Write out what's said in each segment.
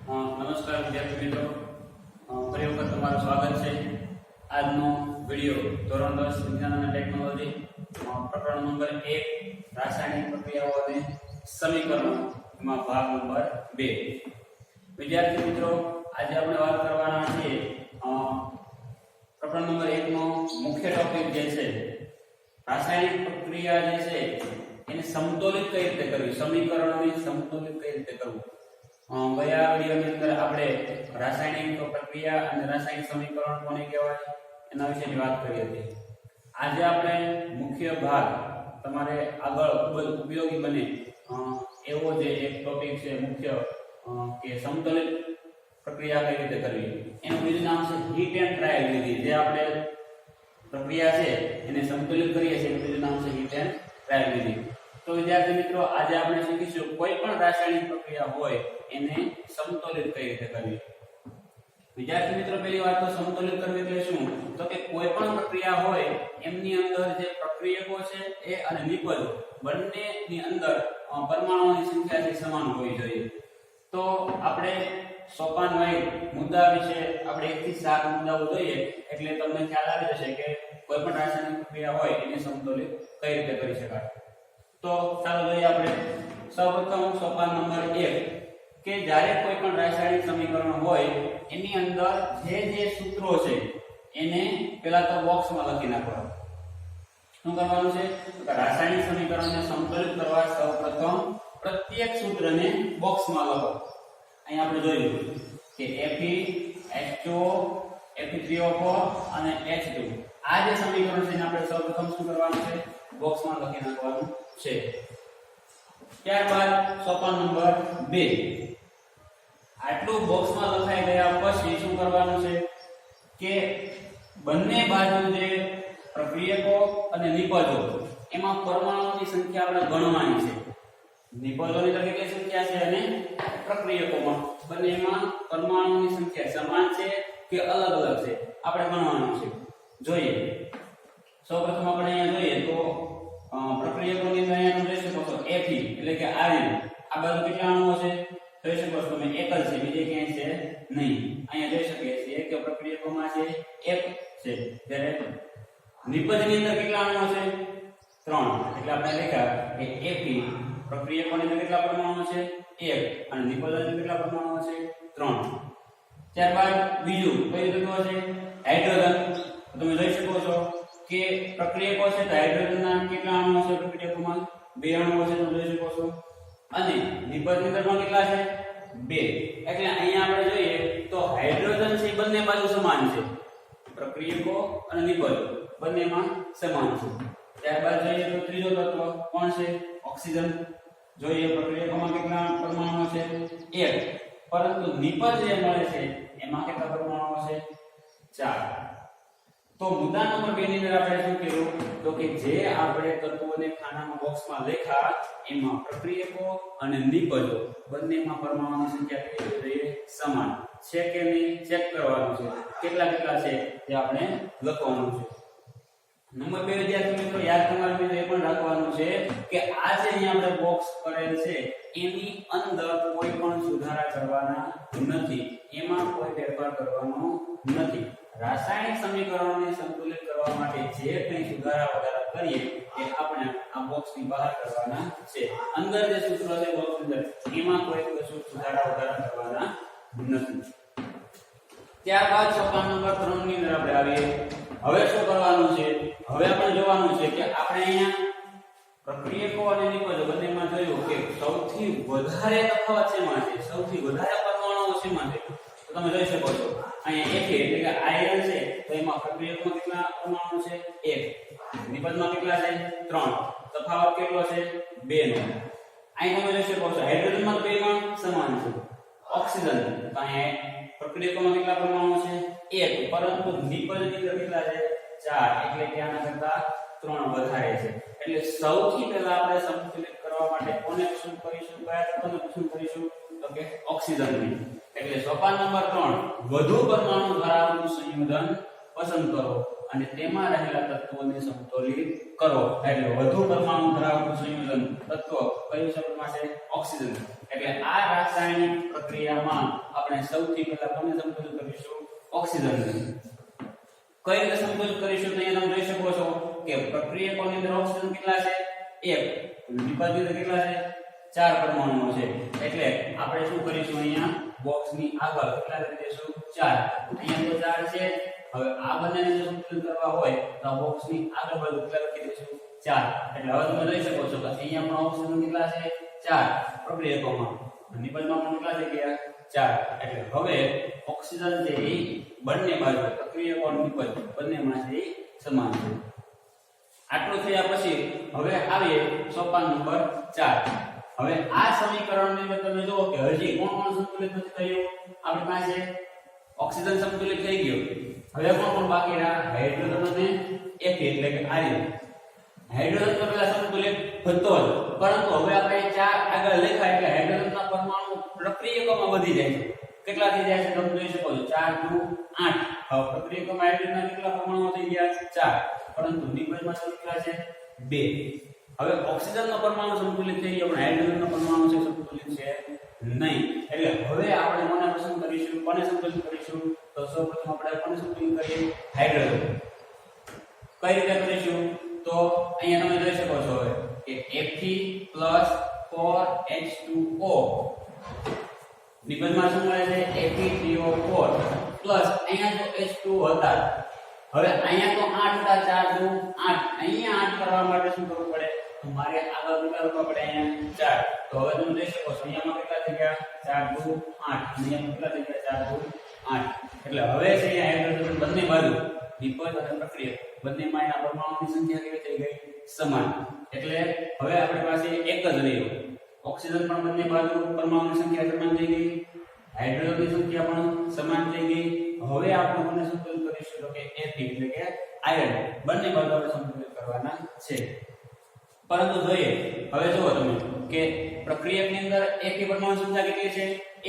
નમસ્કાર વિદ્યાર્થી મિત્રો, ફરી વખત તમારું સ્વાગત છે. આજનો વિડિયો ધોરણ 10 વિજ્ઞાન અને ટેકનોલોજી પ્રકરણ નંબર 1 રાસાયણિક પ્રક્રિયાઓ અને સમીકરણો માં ભાગ નંબર 2. વિદ્યાર્થી મિત્રો, આજે આપણે વાત કરવાના છીએ પ્રકરણ નંબર 1 નો મુખ્ય ટોપિક જે છે રાસાયણિક પ્રક્રિયા જે છે એને સમતોલિત કઈ રીતે કરવી, સમીકરણોને સમતોલિત કઈ રીતે કરવું. ગયા વિડિયોની અંદર આપણે રાસાયણિક પ્રક્રિયા અને રાસાયણિક સમીકરણ કોને કહેવાય એના વિશેની વાત કરી હતી. આજે આપણે મુખ્ય ભાગ તમારે આગળ ખૂબ જ ઉપયોગી બને એવો જે એક ટોપિક છે મુખ્ય કે સમતોલિત પ્રક્રિયા કઈ રીતે કરવી, એનું બીજું નામ છે હીટ એન્ડ ટ્રાયલ વિધિ. જે આપણે પ્રક્રિયા છે એને સમતોલિત કરીએ છીએ એનું બીજું નામ છે હીટ એન્ડ ટ્રાયલ વિધિ. તો વિદ્યાર્થી મિત્રો, આજે આપણે શીખીશું કોઈ પણ રાસાયણિક પ્રક્રિયા હોય એને સમતોલિત કઈ રીતે કરવી. વિદ્યાર્થી મિત્રો, પહેલી વાત તો સમતોલિત કરવી એટલે શું? તો કે કોઈ પણ પ્રક્રિયા હોય એમની અંદર જે પ્રક્રિયકો છે એ અને નિપજો બંનેની અંદર પરમાણુઓની સંખ્યા છે સમાન હોવી જોઈએ. તો આપણે સોપાન વાઇઝ મુદ્દા વિશે આપણે 1 થી 7 મુદ્દાઓ જોઈએ એટલે તમને ખ્યાલ આવી જશે કે કોઈ પણ રાસાયણિક પ્રક્રિયા હોય એને સમતોલિત કઈ રીતે કરી શકાય. તો ચાલો જોઈએ આપણે. સૌપ્રથમ સોપાન નંબર 1 કે જ્યારે કોઈ પણ રાસાયણિક સમીકરણ હોય એની અંદર જે સૂત્રો છે એને પહેલા તો બોક્સમાં લખી નાખવા. શું કરવાનું છે? તો રાસાયણિક સમીકરણને સમતોલિત કરવા સૌપ્રથમ પ્રત્યેક સૂત્રને બોક્સમાં લખો. અહીં આપણે જોયું કે Fe H2O Fe3O4 અને H2. આ જે સમીકરણ છે એને આપણે સૌપ્રથમ શું કરવાનું છે? બોક્સમાં લખી નાખવાનું છે. ત્યારબાદ સોપાન નંબર 2. આટલું બોક્સમાં લખાઈ ગયા પછી શું કરવાનું છે કે બંને બાજુ જે પ્રક્રિયકો અને નિપજો એમાં પરમાણુઓની સંખ્યા આપણે ગણવાની છે. નિપજોની તો કેટલી સંખ્યા છે અને પ્રક્રિયકોમાં બંનેમાં પરમાણુઓની સંખ્યા સમાન છે કે અલગ અલગ છે આપણે ગણવાનું છે. જોઈએ સૌપ્રથમ આપણે અહીંયા જોઈએ તો પ્રક્રિયકોની અંદર અહીંયા તમે જોઈ શકો છો Fe એટલે કે આર્યન. આ બાજુ કેટલા અણુઓ છે? જોઈ શકો છો તમે એક જ છે, બીજે ક્યાંય છે નહીં. અહીંયા જોઈ શકીએ છીએ કે પ્રક્રિયકોમાં છે 1 છે, જ્યારે નિપજની અંદર કેટલા અણુઓ છે? 3. એટલે આપણે લખ્યા કે Fe પ્રક્રિયકોની અંદર કેટલા પરમાણુઓ છે? 1 અને નિપજની અંદર કેટલા પરમાણુઓ છે? 3. ત્યારબાદ બીજું કયું તત્વ છે? હાઇડ્રોજન. તમે જોઈ શકો છો કે પ્રક્રિયકો છે તો હાઇડ્રોજનના કેટલા અણુઓ છે? પ્રક્રિયકોમાં 2 અણુઓ છે, તમે જોઈ શકો છો. અને નિપજની અંદર કેટલા છે? 2. એટલે અહીંયા આપણે જોઈએ તો હાઇડ્રોજન છે બંને બાજુ સમાન છે, પ્રક્રિયકો અને નિપજ બંનેમાં સમાન છે. ત્યારબાદ જોઈએ તો ત્રીજો તત્વ કોણ છે? ઓક્સિજન. જોઈએ પ્રક્રિયકોમાં કેટલા પરમાણુઓ છે? 1. પરંતુ નિપજ જે મળે છે એમાં કેટલા પરમાણુઓ છે? 4. તો મુદ્દા નંબર 2 ની અંદર આપણે શું કર્યું તો કે જે આપણે તત્વોને ખાનામાં બોક્સમાં લખ્યા એમાં પ્રક્રિયકો અને નિપજો બંનેમાં પરમાણુની સંખ્યા કેટલી જોઈએ? સમાન છે કે નહીં ચેક કરવાનું છે. કેટલા છે તે આપણે લખવાનું છે. નંબર 2 વિદ્યાર્થી મિત્રો, યાદ તમારે એ પણ રાખવાનું છે કે આ જે અહીંયા આપણે બોક્સ કરેલ છે એની અંદર કોઈ પણ સુધારા કરવાના નથી, એમાં કોઈ ફેરફાર કરવાનો નથી. રાસાયણિક સમીકરણોને સંતુલિત કરવા માટે જે કંઈ સુધારા વધારા કરીએ એ આપણે આ બોક્સની બહાર કરવાના છે. અંદર જે સૂત્રો છે બોક્સની અંદર એમાં કોઈ કશું સુધારા વધારા કરવાના નથી. ત્યારબાદ સોપાન નંબર 3 ની અંદર આપણે આવીએ. હવે શું કરવાનું છે? હવે આપણે જોવાનું છે કે આપણે અહીંયા પ્રક્રિયકો અને નિપજો બંનેમાં જોયું કે સૌથી વધારે તફાવત શેમાં છે? સૌથી વધારે પરમાણુઓ શેમાં છે? તો તમે જોઈ શકો છો અહીંયા Fe એટલે કે આયર્ન છે તો એમાં પ્રક્રિયકોમાં કેટલા પરમાણુ છે? 1. નિપજમાં કેટલા છે? 3. તફાવત કેટલો છે? 2 નો. અહીં તમે જોઈ શકો છો હાઇડ્રોજનમાં 2 માં સમાન છે. ઓક્સિજન તો અહીંયા પ્રક્રિયકોમાં કેટલા પરમાણુ છે? 1. પરંતુ નિપજની અંદર કેટલા છે? 4. એટલે કે આના કરતા 3 વધારે છે. એટલે સૌથી પહેલા આપણે સંતુલિત કરવા માટે કોને પસંદ કરીશું? કયા તત્વને પસંદ કરીશું? તો કે ઓક્સિજનને. એટલે સોપાન નંબર 3 વધુ પરમાણુ ધરાવતું સંયોજન પસંદ કરો અને તેમાં રહેલા તત્વોને સમતોલિત કરો. એટલે વધુ પરમાણુ ધરાવતું સંયોજન તત્વ કયું શબ્દમાં છે? ઓક્સિજન. એટલે આ રાસાયણિક પ્રક્રિયામાં આપણે સૌથી પહેલા કોને સંતુલિત કરીશું? ઓક્સિજનને. કઈ રીતે સંતુલિત કરીશું? તો અહીંયા તમે જોઈ શકો છો કે પ્રક્રિયકોની અંદર ઓક્સિજન કેટલા છે? 1. નિપજની અંદર કેટલા છે? 4 પરમાણુઓ છે. એટલે આપણે શું કરીશું? અહીંયા બોક્સની આગળ કેટલા લખી દઈશું? 4. અહીંયા તો 4 છે. હવે આ બંનેને જો સંતુલિત કરવા હોય તો આ બોક્સની આગળ બાજુ કેટલા લખી દઈશું? 4. એટલે હવે તમે જોઈ શકો છો કે અહીંયા પણ ઓક્સિજન કેટલા છે? 4 પ્રક્રિયકોમાં. નિપજમાં પણ કેટલા થઈ ગયા? 4. એટલે હવે ઓક્સિજન છે એ બંને બાજુ પ્રક્રિયકો અને નિપજ બંનેમાં છે એ સમાન છે. આટલું થયા પછી હવે આવીએ સોપાન નંબર 4. હવે આ સમીકરણની અંદર તમે જુઓ કે હજી કોણ કોણ સંતુલિત નથી થયું? આપણી પાસે ઓક્સિજન સંતુલિત થઈ ગયો. હવે કોણ બાકી રહ્યા? હાઇડ્રોજન અને Fe એટલે કે આર્યન. હાઇડ્રોજન તો પહેલા સંતુલિત હતો જ, પરંતુ હવે આપણે 4 આગળ લખાય એટલે હાઇડ્રોજનના પરમાણુ પ્રક્રિયકોમાં વધી જાય છે. કેટલા થઈ જાય છે તમે જોઈ શકો છો? 4 * 8. હવે પ્રક્રિયકોમાં હાઇડ્રોજનના કેટલા પરમાણુ થઈ ગયા? 4. પરંતુ નિપજમાં કેટલા છે? 2. હવે ઓક્સિજનનો પરમાણુ સંતુલિત થઈ ગયો પણ હાઇડ્રોજનનો પરમાણુ છે સંતુલિત છે નહીં. એટલે હવે આપણે કોને પસંદ કરીશું? કોને સંતુલિત કરીશું? તો સૌપ્રથમ આપણે કોને સંતુલિત કરીએ? હાઇડ્રોજન. કઈ રીતે કરીશું? તો અહીંયા તમે જોઈ શકો છો હવે કે Fe+4H2O નિબંધમાં શું મળે છે? Fe3O4 પ્લસ અહીંયા જો H2 હતા. હવે અહીંયા તો 8 હતા, 4 * 8. અહીંયા 8 કરવા માટે શું કરવું પડે? તો મારે આગળ કેટલા લખવા પડે? અહીંયા 4. તો હવે તમે જોઈ શકો છો અહીંયામાં કેટલા થઈ ગયા? 4 * 8. અહીંયામાં કેટલા થઈ ગયા? 4 * 8. એટલે હવે છે અહીંયા હાઇડ્રોજન બંને બાજુ નિપજ અને પ્રક્રિયક બંનેમાં એના પરમાણુની સંખ્યા કેવી થઈ ગઈ? સમાન. એટલે હવે આપણી પાસે એક જ રહ્યો. ઓક્સિજન પણ બંને બાજુ પરમાણુની સંખ્યા સમાન થઈ ગઈ, હાઇડ્રોજનની સંખ્યા પણ સમાન થઈ ગઈ. હવે આપણે કોને સંતુલિત કરીશું? તો કે Fe એટલે કે આયર્ન. બંને બાજુ આપણે સંતુલિત કરવાના છે. પરંતુ જોઈએ હવે જુઓ તમે કે પ્રક્રિયકની અંદર Fe પરમાણુ સંખ્યા કેટલી છે? 1.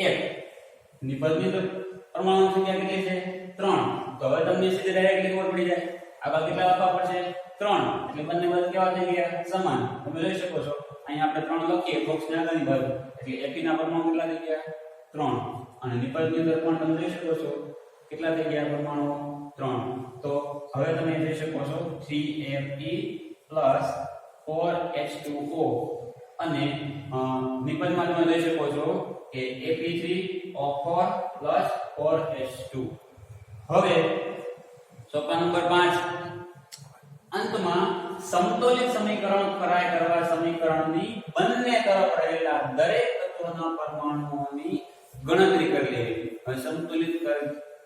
નિપજની અંદર પરમાણુ સંખ્યા કેટલી છે? 3. તો હવે તમને સીધી ડાયરેક્ટલી ખબર પડી જાય. આગળ કેટલા લખવા પડશે? 3. એટલે બંને બાજુ કેવા થઈ ગયા? સમાન. તમે જોઈ શકો છો અહીંયા આપણે 3 લખીએ બોક્સની આગળની બાજુ એટલે Fe ના પરમાણુ કેટલા થઈ ગયા? 3. અને નિપજની અંદર પણ તમે જોઈ શકો છો કેટલા થઈ ગયા પરમાણુ? 3. તો હવે તમે જોઈ શકો છો 3Fe+4H2O અને નિપજમાં તમે જોઈ શકો છો કે Fe3O4 + 4H2. હવે સોપાન નંબર 5 અંતમાં સમતોલિત સમીકરણ ખરાઈ કરવા સમીકરણની બંને તરફ રહેલા દરેક તત્વના પરમાણુઓની ગણતરી કરી લેવી. હવે સંતુલિત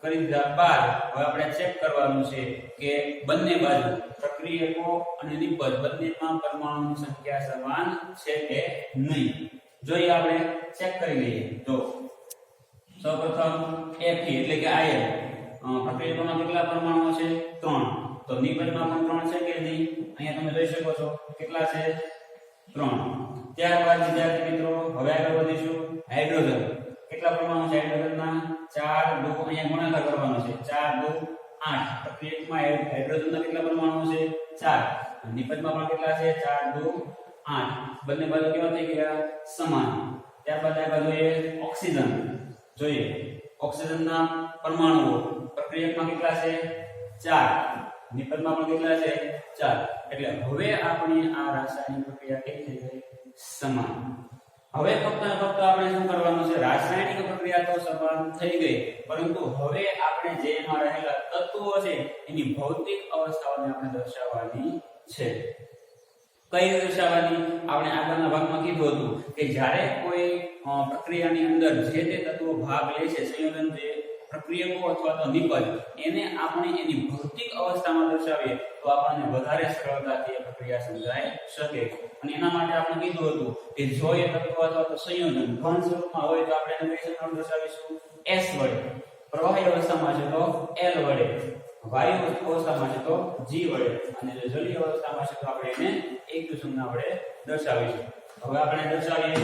કરી દીધા બાદ હવે આપણે ચેક કરવાનું છે કે બંને બાજુ પ્રક્રિયકો અને નિપજ બંનેમાં પરમાણુની સંખ્યા સમાન છે કે નહીં. જોઈએ આપણે ચેક કરી લઈએ. તો સૌપ્રથમ Fe એટલે કે આયર્ન પ્રક્રિયકોમાં કેટલા પરમાણુઓ છે? 3. તો નિપજમાં પણ 3 છે કે નહીં? અહીંયા તમે જોઈ શકો છો કેટલા છે? 3. ત્યારબાદ વિદ્યાર્થી મિત્રો હવે આગળ વધીશું. હાઇડ્રોજન કેટલા પરમાણુ છે હાઇડ્રોજનના? 4 * 2. અહીંયા ગુણાકાર કરવાનો છે. 4 * 8. પ્રક્રિયકમાં હાઇડ્રોજનના કેટલા પરમાણુ છે? 4. નિપજમાં પણ કેટલા છે? 4 * 8. બંને બાજુ કેવા થઈ ગયા? સમાન. ત્યારબાદ આગળ જોઈએ ઓક્સિજન. જોઈએ ઓક્સિજનના પરમાણુઓ પ્રક્રિયકમાં કેટલા છે? 4. નિપજમાં પણ કેટલા છે? 4. એટલે હવે આપણી આ રાસાયણિક પ્રક્રિયા કેવી થઈ ગઈ? સમાન. હવે ફક્ત આપણે શું કરવાનું છે? રાસાયણિક પ્રક્રિયા તો સમાન થઈ ગઈ, પરંતુ હવે આપણે જે એમાં રહેલા તત્વો છે એની ભૌતિક અવસ્થાઓને આપણે દર્શાવવાની છે. કઈ દર્શાવવાની? આપણે આગળના ભાગમાં કીધું હતું કે જ્યારે કોઈ પ્રક્રિયાની અંદર જે તે તત્વો ભાગ લે છે, સંયોજન જે પ્રક્રિયકો અથવા તો નિપજ, એને આપણે એની ભૌતિક અવસ્થામાં દર્શાવીએ તો આપણને વધારે સરળતાથી એ પ્રક્રિયા સમજાઈ શકે. અને એના માટે આપણે કીધું હતું કે જો એ તત્વ અથવા તો સંયોજન ઘન સ્વરૂપમાં હોય તો આપણે એને કઈ સંખ્યામાં દર્શાવીશું? S વડે. પ્રવાહી અવસ્થામાં છે તો L વડે, વાયુ અવસ્થામાં છે તો G વડે, અને જો જલીય અવસ્થામાં છે તો આપણે એને એક સંજ્ઞા વડે દર્શાવીશું. હવે આપણે દર્શાવીએ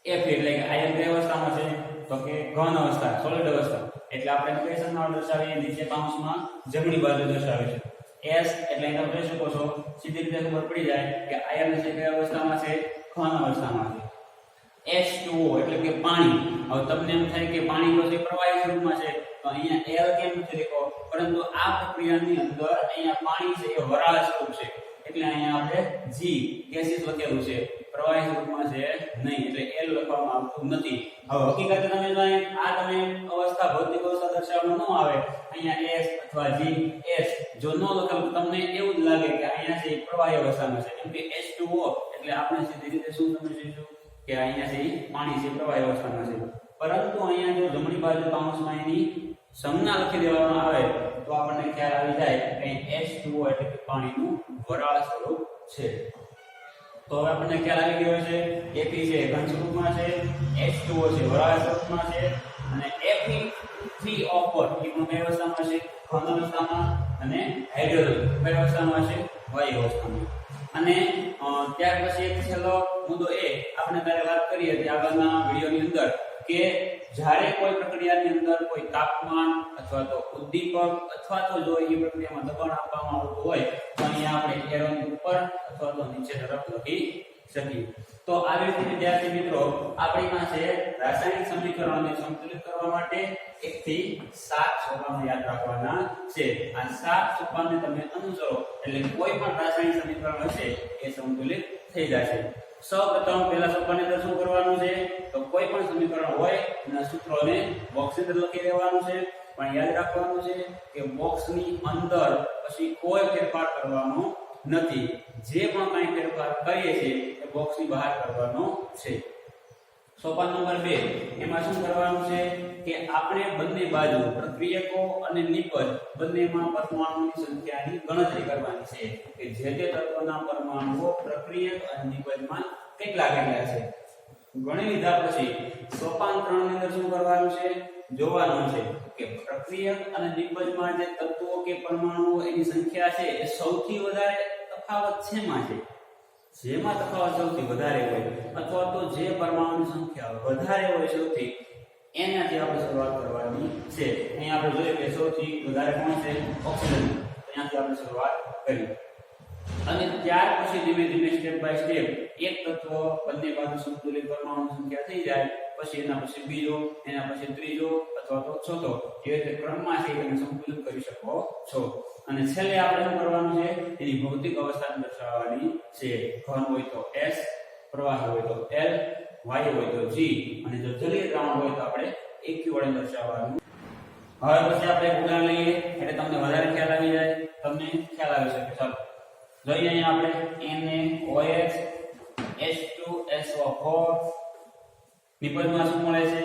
F એટલે કે આયન કઈ અવસ્થામાં છે? તો કે ઘન અવસ્થા સોલિડ અવસ્થા એટલે આપણે કઈ સંજ્ઞાઓ દર્શાવીએ નીચે કૌંસમાં જમણી બાજુ દર્શાવે છે S એટલે એને તમે જોઈ શકો છો સીધી રીતે ખબર પડી જાય કે આયર્ન છે કઈ અવસ્થામાં છે ઘન અવસ્થામાં છે H2O એટલે કે પાણી હવે તમને એમ થાય કે પાણી તો છે પ્રવાહી સ્વરૂપમાં છે તો અહીંયા L કેમ નથી લખ્યો પરંતુ આ પ્રક્રિયાની અંદર અહીંયા પાણી છે એ વરાળ સ્વરૂપ છે એટલે અહીંયા આપણે G ગેસીસ લખેલું છે પ્રવાહી સ્વરૂપમાં છે નહીં એટલે L લખવામાં આવતું નથી હવે હકીકતે તમે જો આ તમે અવસ્થા ભૌતિક અવસ્થા દર્શાવવામાં ન આવે અહીંયા S અથવા G S જો ન લખેલું તો તમને એવું જ લાગે કે અહીંયા છે પ્રવાહી અવસ્થામાં છે કેમ કે H2O એટલે આપણે સીધી રીતે શું સમજીશું કે અહીંયા છે પાણી છે પ્રવાહી અવસ્થામાં છે પરંતુ અહીંયા જો જમણી બાજુ કૌંસમાં એની સંજ્ઞા લખી દેવામાં આવે તો આપણને ખ્યાલ આવી જાય કે H2O એટલે કે પાણીનું વરાળ સ્વરૂપ છે તો હવે આપણને ખ્યાલ આવી ગયો છે Fe છે ઘન સ્વરૂપમાં છે H2O છે વરાળ સ્વરૂપમાં છે અને Fe3O4 એ પણ કઈ અવસ્થામાં છે ઘન અવસ્થામાં અને હાઇડ્રોજન કઈ અવસ્થામાં છે વાયુ અવસ્થામાં અને ત્યાર પછી એક છેલ્લો મુદ્દો એ આપણે ત્યારે વાત કરી હતી આગળના વિડિયોની અંદર કે જ્યારે કોઈ પ્રક્રિયાની અંદર કોઈ તાપમાન અથવા તો ઉદ્દીપક અથવા તો જો એ પ્રક્રિયામાં દબાણ આપવામાં આવતું હોય તો અહીંયા આપણે એરોની ઉપર અથવા તો નીચે તરફ લખી શકીએ તો આવી રીતે વિદ્યાર્થી મિત્રો આપણી પાસે રાસાયણિક સમીકરણોને સંતુલિત કરવા માટે 1 થી 7 સોપાનો યાદ રાખવાના છે આ 7 સોપાનને તમે અનુસરો એટલે કોઈ પણ રાસાયણિક સમીકરણ હશે એ સંતુલિત થઈ જશે સૌપ્રથમ પહેલા સોપાનની અંદર શું કરવાનું છે તો કોઈ પણ સમીકરણ હોય એના સૂત્રોને બોક્સની અંદર લખી દેવાનું છે પણ યાદ રાખવાનું છે કે બોક્સની અંદર પછી કોઈ ફેરફાર કરવાનો નથી જે પણ કંઈ ફેરફાર કરીએ છીએ એ બોક્સની બહાર કરવાનો છે સોપાન નંબર 2 એમાં શું કરવાનું છે કે આપણે બંને બાજુ પ્રક્રિયકો અને નિપજ બંનેમાં પરમાણુની સંખ્યાની ગણતરી કરવાની છે કે જે તે તત્વના પરમાણુઓ પ્રક્રિયક અને નિપજમાં કેટલા છે ગણી લીધા પછી સોપાન 3 ની અંદર શું કરવાનું છે જોવાનું છે કે પ્રક્રિયક અને નિપજમાં જે તત્વો કે પરમાણુઓ એની સંખ્યા છે એ સૌથી વધારે તફાવત શેમાં છે જેમાં તફાવત સૌથી વધારે હોય અથવા તો જે પરમાણુની સંખ્યા વધારે હોય સૌથી એનાથી આપણે શરૂઆત કરવાની છે અહીં આપણે જોઈએ કે સૌથી વધારે કોણ છે ઓક્સિજન ત્યાંથી આપણે શરૂઆત કરી અને ત્યાર પછી ધીમે ધીમે સ્ટેપ બાય સ્ટેપ એક તત્વ બંને બાજુ સંતુલિત પરમાણુની સંખ્યા થઈ જાય પછી એના પછી બીજો એના પછી ત્રીજો અથવા તો ચોથો એ રીતે ક્રમમાં છે તમે સંતુલિત કરી શકો છો અને છેલ્લે આપણે શું કરવાનું છે એની ભૌતિક અવસ્થાને દર્શાવવાની છે ઘન હોય તો S પ્રવાહી હોય તો L વાયુ હોય તો G અને જો જલીય દ્રાવણ હોય તો આપણે AQ વડે દર્શાવવાનું હવે પછી આપણે ઉદાહરણ લઈએ એટલે તમને વધારે ખ્યાલ આવી જાય તમને ખ્યાલ આવી શકે ચાલો જોઈએ અહીંયા આપણે NaOH H2SO4 નિપજમાં શું મળે છે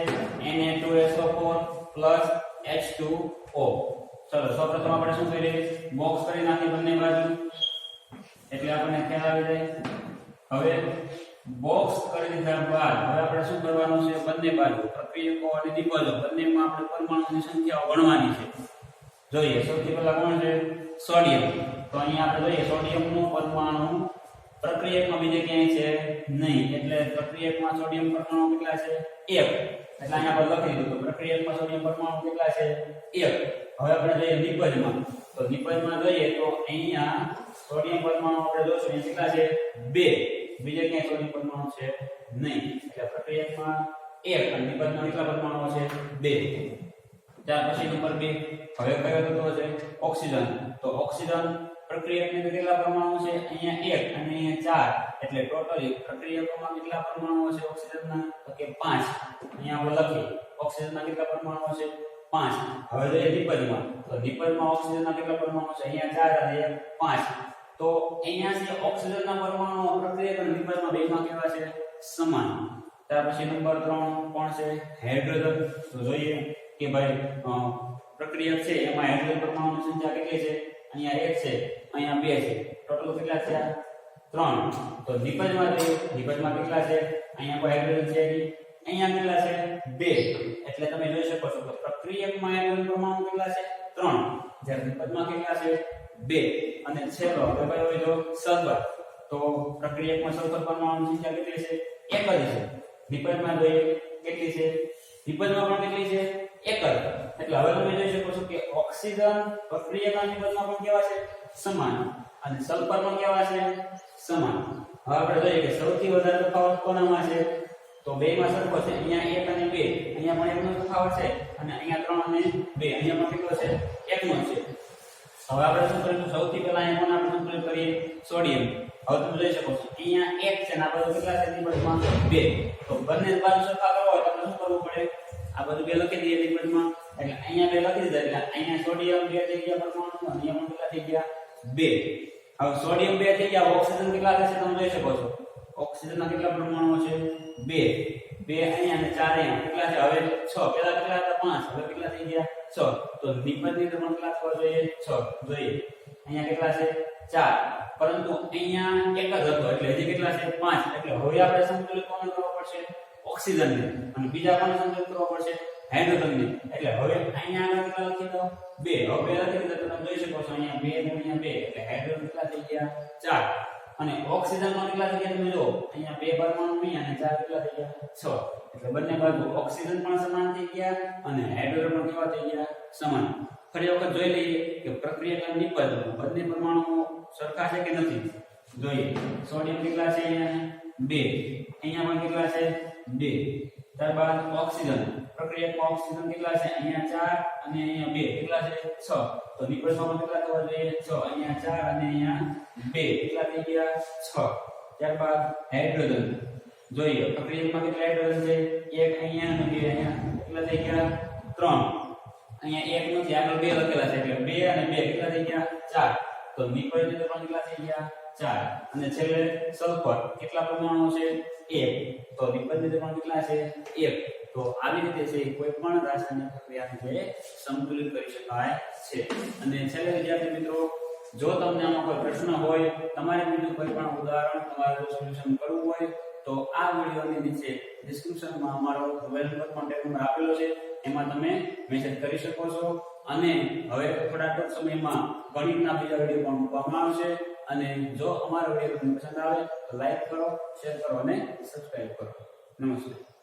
Na2SO4 H2O ચલો સૌપ્રથમ આપણે શું કરીએ બોક્સ કરી નાખી બંને બાજુ એટલે આપણને ખ્યાલ આવી જાય હવે બોક્સ કરી દીધા બાદ હવે આપણે શું કરવાનું છે બંને બાજુ પ્રક્રિયકો અને નિપજો બંનેમાં આપણે પરમાણુની સંખ્યાઓ ગણવાની છે જોઈએ સૌથી પહેલા કોણ છે સોડિયમ તો અહીંયા આપણે જોઈએ સોડિયમનું પરમાણુ પ્રક્રિયકમાં બીજે ક્યાંય છે નહીં એટલે પ્રક્રિયકમાં સોડિયમ પરમાણુ કેટલા છે 1 એટલે અહીંયા આપણે લખી દીધું તો પ્રક્રિયકમાં સોડિયમ પરમાણુ કેટલા છે 1 હવે આપણે જોઈએ નિપજમાં તો નિપજમાં જોઈએ તો અહીંયા સોડિયમ પરમાણુ આપણે જોશું એ કેટલા છે 2 બીજે ક્યાંય સોડિયમ પરમાણુ છે નહીં એટલે પ્રક્રિયકમાં 1 અને નિપજમાં કેટલા પરમાણુ છે 2 ત્યાર પછી નંબર 2 હવે કયો તત્વ છે ઓક્સિજન તો ઓક્સિજન પ્રક્રિયકની અંદર કેટલા પરમાણુ છે અહીંયા 1 અને અહીંયા 4 એટલે ટોટલી પ્રક્રિયકોમાં કેટલા પરમાણુઓ છે ઓક્સિજનના તો કે 5 અહીંયા આપણે લખીએ ઓક્સિજનના કેટલા પરમાણુઓ છે 5 હવે જોઈએ નિપજમાં તો નિપજમાં ઓક્સિજનના કેટલા પરમાણુ છે અહીંયા 4 અને 5 તો અહીંયા છે ઓક્સિજનના પરમાણુઓ પ્રક્રિયક અને નિપજમાં બેમાં કેવા છે સમાન ત્યાર પછી નંબર 3 કોણ છે હાઇડ્રોજન તો જોઈએ કે ભાઈ પ્રક્રિયક છે એમાં હાઇડ્રોજન પરમાણુની સંખ્યા કેટલી છે અહીંયા 1 છે અહીંયા 2 છે ટોટલ કેટલા થયા 3 તો નિપજમાં કેટલા છે અહીંયા કોઈ હાઇડ્રોજન છે અહીંયા કેટલા છે 2 એટલે તમે જોઈ શકો છો કે પ્રક્રિયકમાં હાઇડ્રોજન પરમાણુ કેટલા છે 3 જ્યારે નિપજમાં કેટલા છે 2 અને છેલ્લો હવે કયો હોય તો સલ્ફર તો પ્રક્રિયકમાં સલ્ફર પરમાણુની સંખ્યા કેટલી છે 1 જ છે નિપજમાં જોઈએ કેટલી છે નિપજમાં પણ કેટલી છે? એક જ. એટલે હવે તમે જોઈ શકો છો કે ઓક્સિજન પ્રક્રિયકના નિપજમાં પણ કેવા છે? સમાન. અને સલ્ફરમાં કેવા છે? સમાન. હવે આપણે જોઈએ કે સૌથી વધારે તફાવત કોનામાં છે? તો બેમાં સરખો છે. અહીંયા 1 અને 2, અહીંયા પણ એકનો તફાવત છે અને અહીંયા 3 અને 2, અહીંયા પણ કેટલો છે? એકનો છે. હવે આપણે શું કરીશું? સૌથી પહેલા અહીંયા કોને આપણે સંતુલિત કરીએ? સોડિયમ. હવે તમે જોઈ શકો છો અહીંયા 1 છે અને આ બાજુ કેટલા છે? નિપજમાં 2. તો બંને બાજુ સરખા કરવા હોય તો આપણે શું કરવું પડે? આ બધું બે લખી દઈએ નિપજમાં. એટલે અહીંયા બે લખી દીધા એટલે અહીંયા સોડિયમ 2 થઈ ગયા પરમાણુ, અહીંયા પણ કેટલા થઈ ગયા? 2. હવે સોડિયમ 2 થઈ ગયા, ઓક્સિજન કેટલા થશે તમે જોઈ શકો છો? ઓક્સિજનના કેટલા પરમાણુઓ છે? 2. 2 અહીંયા અને 4 અહીંયા કેટલા છે? હવે 6. પહેલા કેટલા હતા? 5. હવે કેટલા થઈ ગયા? 6. તો નિપજની તો કેટલા થવા જોઈએ? 6 જોઈએ. અહીંયા કેટલા છે? 4. પરંતુ અહીંયા એક જ હતો એટલે હજી કેટલા છે? 5. એટલે હવે આપણે સંતુલિત કોને કરવો પડશે? ઓક્સિજનને. અને બીજા કોને સંતુલિત કરવો પડશે? હાઇડ્રોજનને. એટલે હવે અહીંયા આગળ કેટલા લખી દો? 2. હવે 2 લખી દીધા તમે જોઈ શકો છો અહીંયા 2 ગુણ્યા 2 એટલે હાઇડ્રોજન કેટલા થઈ ગયા? 4. અને ઓક્સિજનમાં કેટલા થઈ ગયા તમે જુઓ? અહીંયા 2 પરમાણુ અહીંયા અને 4 કેટલા થઈ ગયા? 6. એટલે બંને બાજુ ઓક્સિજન પણ સમાન થઈ ગયા અને હાઇડ્રોજન પણ કેવા થઈ ગયા? સમાન. ફરી વખત જોઈ લઈએ કે પ્રક્રિયકના નિપજ બંને પરમાણુઓ સરખા છે કે નથી? જોઈએ. સોડિયમ કેટલા છે? અહીંયા 2. અહીંયા પણ કેટલા છે? 2. ત્યારબાદ ઓક્સિજન. પ્રક્રિયકમાં ઓક્સિજન કેટલા છે? અહીંયા 4 અને અહીંયા 2 કેટલા છે? 6. તો નિપજમાં કેટલા થવા જોઈએ? 6. અહીંયા 4 અને અહીંયા 2 કેટલા થઈ ગયા? 6. ત્યારબાદ હાઇડ્રોજન. જોઈએ પ્રક્રિયકમાં કેટલા હાઇડ્રોજન છે? 1 અહીંયા અને 2 અહીંયા કેટલા થઈ ગયા? 3. અહીંયા 1 નથી આગળ 2 લખેલા છે એટલે 2 અને 2 કેટલા થઈ ગયા? 4. તો નિપજની તો પણ કેટલા થઈ ગયા? 4. અને છેલ્લે સલ્ફર કેટલા પરમાણુઓ છે? 1. તો નિપજની તો પણ કેટલા છે? 1. તો આવી રીતે છે કોઈ પણ રાસાયણિક પ્રક્રિયાને જે સંતુલિત કરી શકાય છે. અને છેલ્લે વિદ્યાર્થી મિત્રો, જો તમને આમાં કોઈ પ્રશ્ન હોય, તમારે બીજું કોઈ પણ ઉદાહરણ તમારે સોલ્યુશન કરવું હોય તો આ વિડિયોની નીચે ડિસ્ક્રિપ્શનમાં અમારો મોબાઈલ નંબર કોન્ટેક્ટ નંબર આપેલો છે, એમાં તમે મેસેજ કરી શકો છો. અને હવે થોડા ટૂંક સમયમાં ગણિતના બીજા વિડિયો પણ મૂકવામાં આવશે. અને જો અમારો વિડિયો તમને પસંદ આવે તો લાઈક કરો, શેર કરો અને સબસ્ક્રાઇબ કરો. નમસ્તે.